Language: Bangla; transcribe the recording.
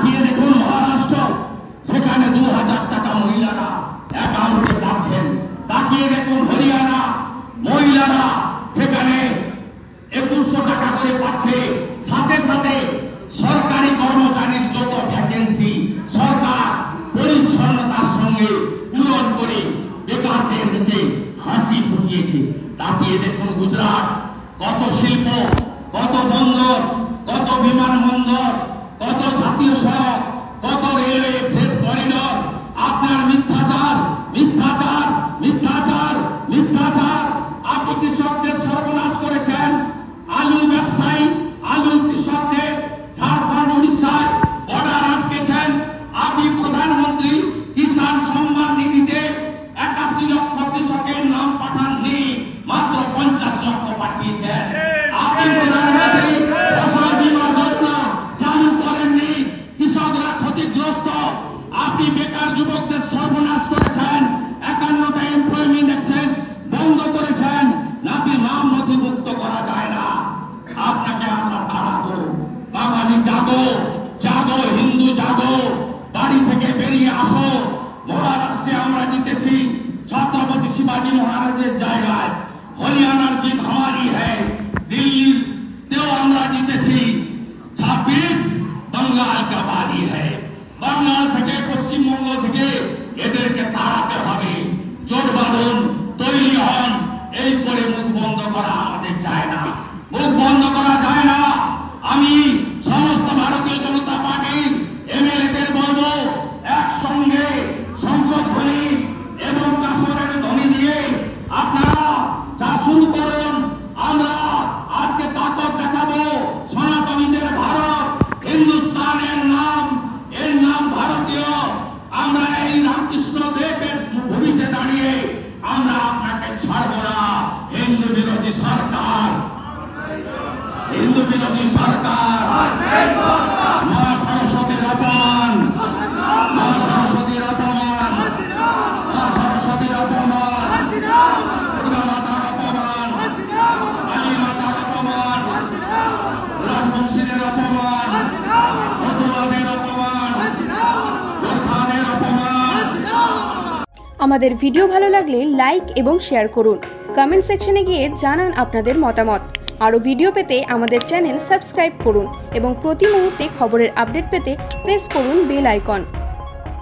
তাকিয়ে দেখুন মহারাষ্ট্র, সেখানে 2000 টাকা মহিলারা অ্যাকাউন্টে পাচ্ছেন। তাকিয়ে দেখুন হরিয়ানা, মহিলারা সেখানে 2100 টাকা করে পাচ্ছে। সাথে সাথে সরকারি কর্মচারীর যত ভ্যাকেন্সি সরকার পরিচ্ছন্নতার সঙ্গে পূরণ করে বেকারদের মুখে হাসি ফুটিয়েছে। তাকিয়ে দেখুন গুজরাট, কত শিল্প, কত বন্দর, কত বিমানবন্দর, কত জাতীয় সড়ক, কত রেলওয়ে ফ্রেট করিডর। আপনার মিথ্যাচার, মিথ্যাচার, মিথ্যাচার, মিথ্যাচার। আপনি কৃষকদের সর্বনাশ করেছেন। আলু ব্যবসায়ী, আলু কৃষকদের ঝাড়খণ্ড উড়িষ্যায় বর্ডার আটকেছেন। আপনি প্রধানমন্ত্রী কিষাণ সম্মান নিধিতে 81 লক্ষ কৃষকের নাম পাঠাননি, মাত্র 50 লক্ষ পাঠিয়েছেন। আপনি প্রধানমন্ত্রী ফসল বীমা যোজনা চালু করেননি, কৃষকরা ক্ষতিগ্রস্ত। আপনি বেকার যুবকদের সর্বনাশ করেছেন। 51টা এমপ্লয়মেন্ট এক্সচেঞ্জ বন্ধ করেছেন, যাতে নাম নথিভুক্ত করা যায় না। আপনাকে আমরা তাড়াবো। বাঙালি জাগো, জাগো, হিন্দু জাগো, বাড়ি থেকে বেরিয়ে আসো। মহারাষ্ট্রে আমরা জিতেছি ছত্রপতি শিবাজী মহারাজের জায়গায়। হরিয়ানার জিত हमारी है। দিল্লিতেও আমরা জিতেছি। 26 बंगाल का बारी है। বাংলাদেশ থেকে, পশ্চিমবঙ্গ থেকে এদেরকে তাড়াতে হবে। জোট বাঁধুন, তৈরি হন। এই করে মুখ বন্ধ করা আমাদের চায় না, মুখ বন্ধ করা যায় না। আমি সমস্ত ভারতীয় জনতা পার্টির এমএলএদের বলবো, একসঙ্গে শঙ্খধ্বনি এবং কাসরের ধ্বনি দিয়ে আপনারা যা শুরু করুন। আমরা আজকে তাকত দেখাবো। সনাতনীদের ভারত, হিন্দুস্তানের নাম, এর নাম ভারতীয়। আমরা এই রামকৃষ্ণ দেবের ভূমিতে দাঁড়িয়ে আমরা আপনাকে ছাড়বো না। হিন্দু বিরোধী সরকার, হিন্দু বিরোধী সরকার, মা সরস্বতীর অপমান, মা সরস্বতীর অপমান, মা সরস্বতীর অপমান, দুর্গা মাতার অপমান, কালী মাতার অপমান, রাজবংশীদের অপমান, মধুবাদের অপমান, গোর্খাদের অপমান। আমাদের ভিডিও ভালো লাগলে লাইক এবং শেয়ার করুন। কমেন্ট সেকশনে গিয়ে জানান আপনাদের মতামত। আরও ভিডিও পেতে আমাদের চ্যানেল সাবস্ক্রাইব করুন এবং প্রতি মুহূর্তে খবরের আপডেট পেতে প্রেস করুন বেল আইকন।